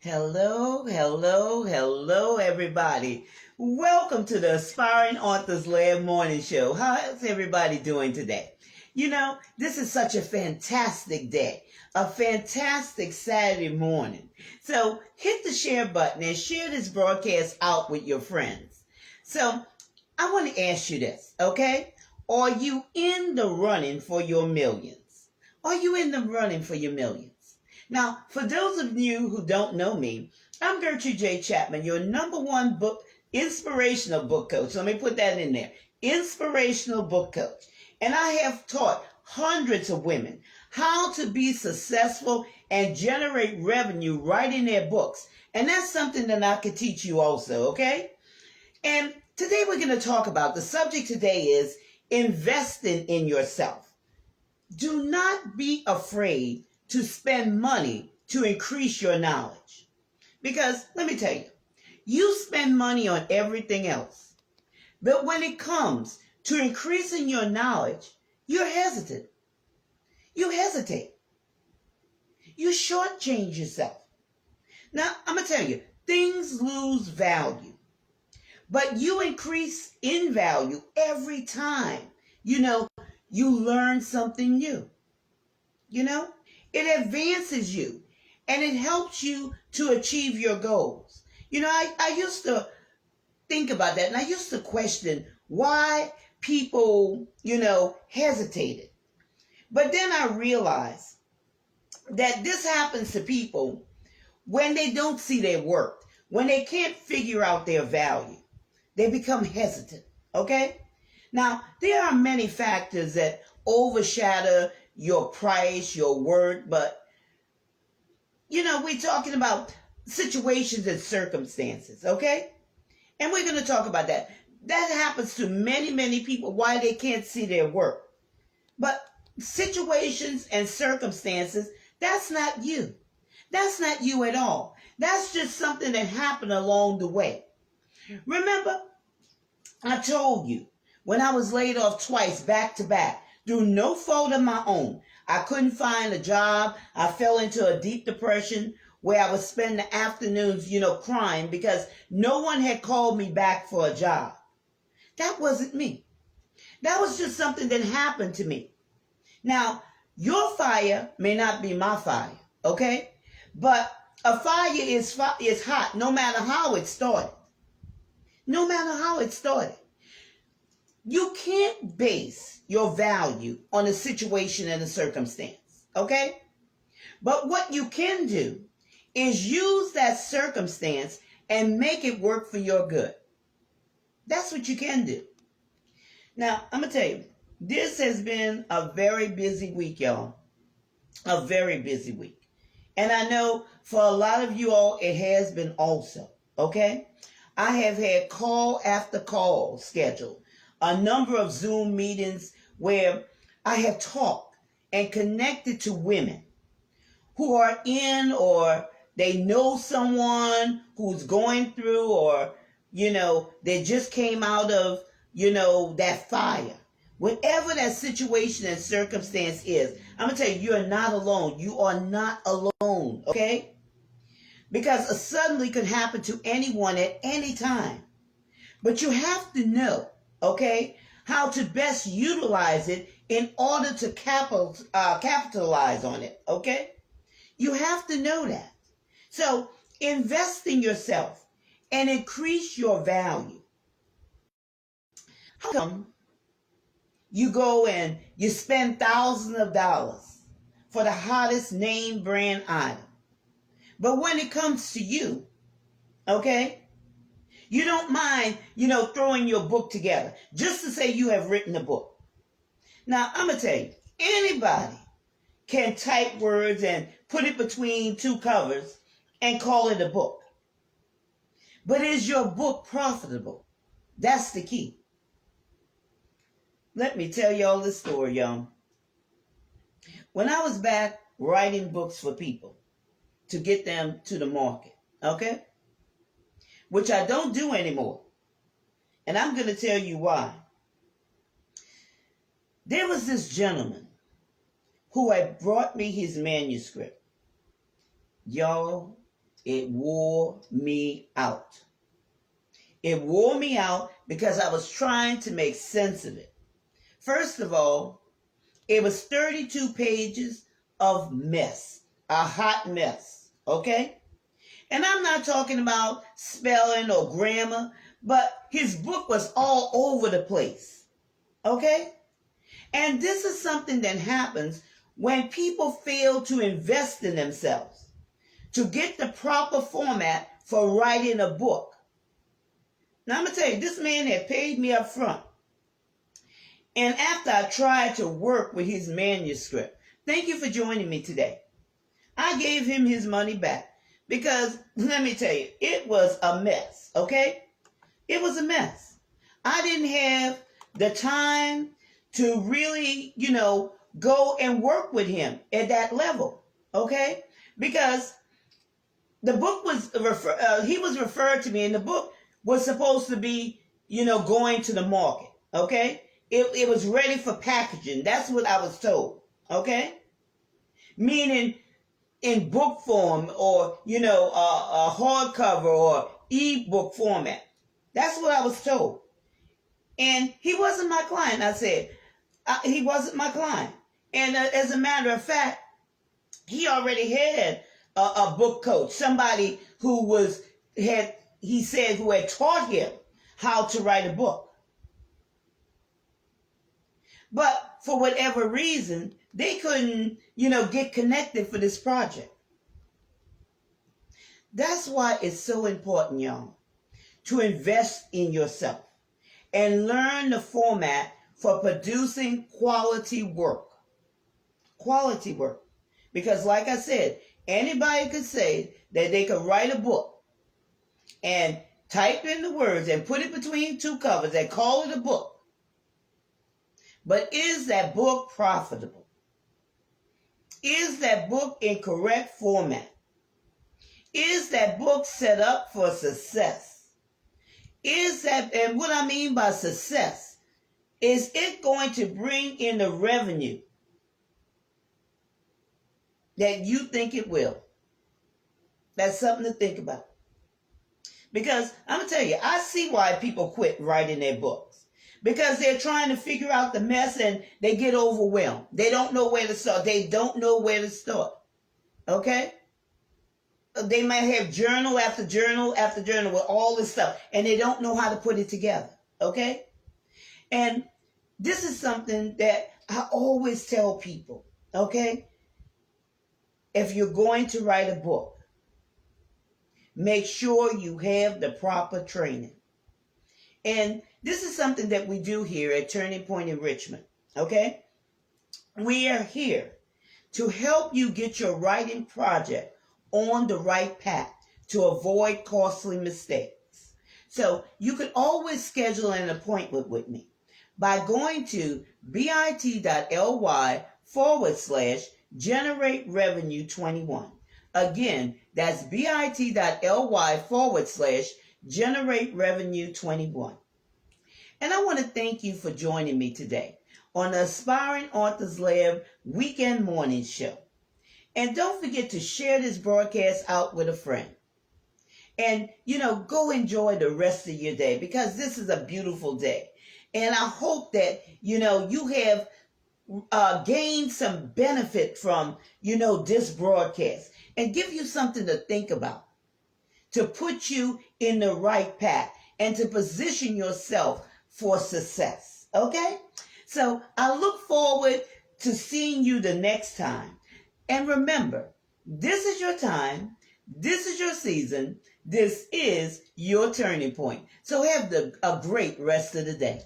Hello, hello, hello, everybody. Welcome to the Aspiring Authors Lab Morning Show. How's everybody doing today? This is such a fantastic day, a fantastic Saturday morning. So hit the share button and share this broadcast out with your friends. So I want to ask you this, okay? Are you in the running for your millions? Are you in the running for your millions? Now, for those of you who don't know me, I'm Gertrude J. Chapman, your number one inspirational book coach. Let me put that in there. Inspirational book coach. And I have taught hundreds of women how to be successful and generate revenue writing their books. And that's something that I could teach you also, okay? And today we're going to talk about, the subject today is investing in yourself. Do not be afraid to spend money to increase your knowledge. Because let me tell you, you spend money on everything else. But when it comes to increasing your knowledge, you're hesitant. You hesitate. You shortchange yourself. Now, I'm going to tell you, things lose value. But you increase in value every time, you learn something new. It advances you and it helps you to achieve your goals. I used to think about that and I used to question why people, hesitated. But then I realized that this happens to people when they don't see their worth, when they can't figure out their value. They become hesitant, okay? Now, there are many factors that overshadow your price, your worth, but, we're talking about situations and circumstances, okay? And we're going to talk about that. That happens to many, many people, why they can't see their worth. But situations and circumstances, that's not you. That's not you at all. That's just something that happened along the way. Remember, I told you when I was laid off twice back to back through no fault of my own. I couldn't find a job. I fell into a deep depression where I would spend the afternoons, crying because no one had called me back for a job. That wasn't me. That was just something that happened to me. Now, your fire may not be my fire, okay? But a fire is hot no matter how it started. No matter how it started. You can't base your value on a situation and a circumstance, okay? But what you can do is use that circumstance and make it work for your good. That's what you can do. Now, I'm going to tell you, this has been a very busy week, y'all. A very busy week. And I know for a lot of you all, it has been also, okay? I have had call after call scheduled, a number of Zoom meetings where I have talked and connected to women who are in, or they know someone who's going through, or, they just came out of, that fire. Whatever that situation and circumstance is, I'm going to tell you, you're not alone. You are not alone, okay? Because a suddenly could happen to anyone at any time. But you have to know, okay, how to best utilize it in order to capitalize on it, okay? You have to know that. So invest in yourself and increase your value. How come you go and you spend thousands of dollars for the hottest name brand item, but when it comes to you, okay, you don't mind, throwing your book together just to say you have written a book. Now, I'm going to tell you, anybody can type words and put it between two covers and call it a book. But is your book profitable? That's the key. Let me tell y'all this story, y'all. When I was back writing books for people to get them to the market, okay, which I don't do anymore, and I'm going to tell you why. There was this gentleman who had brought me his manuscript. Y'all, It wore me out. It wore me out because I was trying to make sense of it. First of all, it was 32 pages of mess, a hot mess, okay? And I'm not talking about spelling or grammar, but his book was all over the place, okay? And this is something that happens when people fail to invest in themselves, to get the proper format for writing a book. Now I'm going to tell you, this man had paid me up front. And after I tried to work with his manuscript, thank you for joining me today. I gave him his money back because, let me tell you, it was a mess, okay? It was a mess. I didn't have the time to really, go and work with him at that level, okay? Because the book was, he was referred to me, and the book was supposed to be, going to the market, okay? It was ready for packaging. That's what I was told, okay? Meaning in book form or, a hardcover or e-book format. That's what I was told. And he wasn't my client. I said, he wasn't my client. And as a matter of fact, he already had a book coach, somebody who had taught him how to write a book. But for whatever reason, they couldn't, get connected for this project. That's why it's so important, y'all, to invest in yourself and learn the format for producing quality work. Quality work. Because like I said, anybody could say that they could write a book and type in the words and put it between two covers and call it a book. But is that book profitable? Is that book in correct format? Is that book set up for success? And what I mean by success, is it going to bring in the revenue that you think it will? That's something to think about. Because I'm going to tell you, I see why people quit writing their books. Because they're trying to figure out the mess and they get overwhelmed. They don't know where to start. Okay? They might have journal after journal after journal with all this stuff, and they don't know how to put it together. Okay? And this is something that I always tell people. Okay? If you're going to write a book, make sure you have the proper training. And this is something that we do here at Turning Point in Richmond, okay? We are here to help you get your writing project on the right path to avoid costly mistakes. So you can always schedule an appointment with me by going to bit.ly/generate revenue 21. Again, that's bit.ly/generate revenue 21. And I want to thank you for joining me today on the Aspiring Authors Lab Weekend Morning Show. And don't forget to share this broadcast out with a friend. And, go enjoy the rest of your day because this is a beautiful day. And I hope that, you have gained some benefit from, this broadcast and give you something to think about, to put you in the right path and to position yourself for success. Okay? So I look forward to seeing you the next time. And remember, this is your time. This is your season. This is your turning point. So have a great rest of the day.